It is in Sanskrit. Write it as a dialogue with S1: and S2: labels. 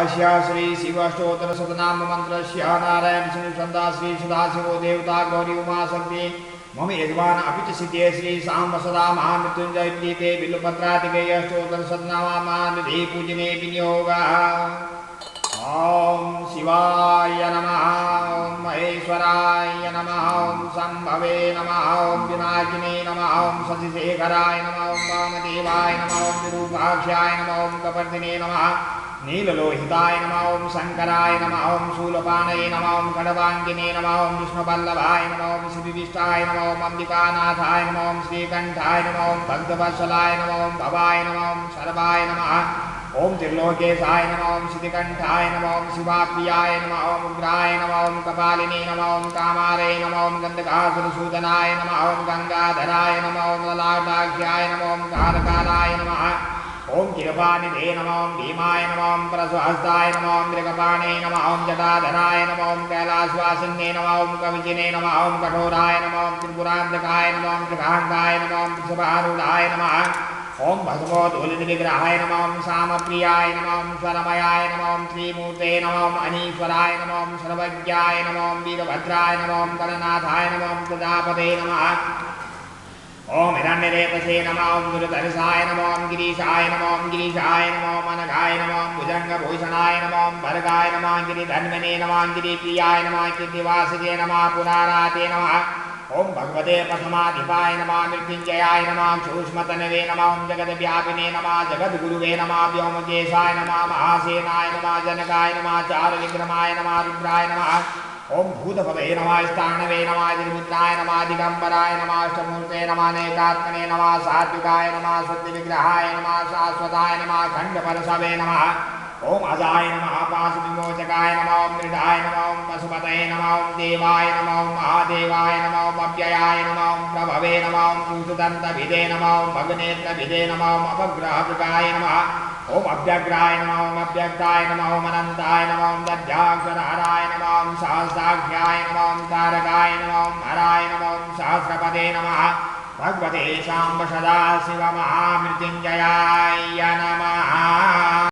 S1: अस्य श्री शिवष्टोत्तर शतनाम मंत्रस्य नारायण संदा श्री सदाशिवो देवता गौरी उमा शक्ति मम यजमान अपि च सिद्धे श्री सांब सदा महामृत्युंजय प्रीते बिल्वपत्रातिके अष्टोत्तर शतनामानिधि पूजने विनियोगः। ओम शिवाय नमः, ओम महेश्वराय नमः, ओम शंभवे नमः, ओम विनायकिने नमः, ओम शशिशेखराय नमः, ओम वामदेवाय नमः, ओम विरूपाक्षाय नमः, ओम कपर्दिने नमः, नीललोहिताय नमः, ओम शंकराय नमः, ओम शूलपाणये नमः, ओम खड्वांगिने नमः, ओम विष्णुवल्लभाय नमः, ओम श्रीविष्टाय नमः, ओम अंबिकानाथाय नमः, ओम श्रीकंठाय नमः, ओम भक्तवत्सलाय नमः, ओम भवाय नमः, ओम सर्वाय नमः, ओम त्रिलोकेशाय नमः, ओम श्रीकंठाय नमः, ओम शिवाप्रियाय नमः, ओम उग्राय नमः, ओम कपालिने नमः, ओम कामारे नमः, ओम गंधकासुरसूदनाय नमः, ओम गंगाधराय नमः, ओम ललाटाख्याय नमः, ओम कारकालाय नमः, ओम कृपानिधे नमः, ओम भीमाय नमः, ओम परशुहस्ताय नमः, ओम मृगपाणे नमः, ओम जटाधराय नमः, ओम कैलासवासिने नमः, ओम कवचिने नमः, ओम कठोराय नमः, ओम त्रिपुरान्तकाय नमः, ओम त्रिकांताय नमः, ओम वृषभारूढ़ाय नमः, ओम भस्मोद्वलितविग्रहाय नमः, ओम सामप्रियाय नमः, ओम स्वरमयाय नमः, ओम श्रीमूर्ते नमः, ओम अनीश्वराय नमः, ओम सर्वज्ञाय नमः, ओम वीरभद्राय नमः, ओम गणनाथाय नमः, ओम प्रजापते नमः, ओम हिरण्यरेतसे नमः, ओम गुरुतरसाय नमः, ओम गिरीशाय नमः, ओम गिरीशाय नमः, ओम अनघाय नमः, ओम भुजंगभूषणाय नमः, ओम भर्गाय नमः, गिरिधन्वने नमः, गिरिप्रियाय नमः, कीर्तिवासजे नमः, पुराराते नमः, ओम भगवते प्रथमाधिपाय नमः, मृत्युंजयाय नमः, सूक्ष्मतनवे नमः, ओम जगद्व्यापिने नमः, जगद्गुरुवे नमः, व्योमकेशाय नमः, महासेनाय नमः, जनकाय नमः, चारुविक्रमाय नमः, रुद्राय नमः, ओम भूतपते नमः, स्थाणवे नमः, निर्मुद्राय नमः, दिगंबराय नमः, अष्टमूर्ते नमः, अनेकात्मने नमः, सात्विकाय नमः, सत्यविग्रहाय नमः, शाश्वताय नमः, खंडपरशवे नमः, ओम अजाय नमः, पाशविमोचकाय नमः, ओम मृडाय नमः, ओम पशुपतये नमः, ओम देवाय नमः, ओम महादेवाय नमः, ओम अव्ययाय नमः, ओम प्रभवे नमः, ओम पूषदन्तभिदे नमः, ओम भगनेत्रभिदे नमः, ओम अपग्रहभृगाय नमः, ओम अव्यग्राय नमः, ओम अव्यक्ताय नमः, ओम अनंताय नमः, ओम दध्याक्षरहराय नमः, ओम सहस्राख्याय नमः, ओम तारकाय नमः, ओम हराय नमः, ओम सहस्रपदे नमः, भगवते शाम्ब सदाशिव महामृत्युंजयाय नमः।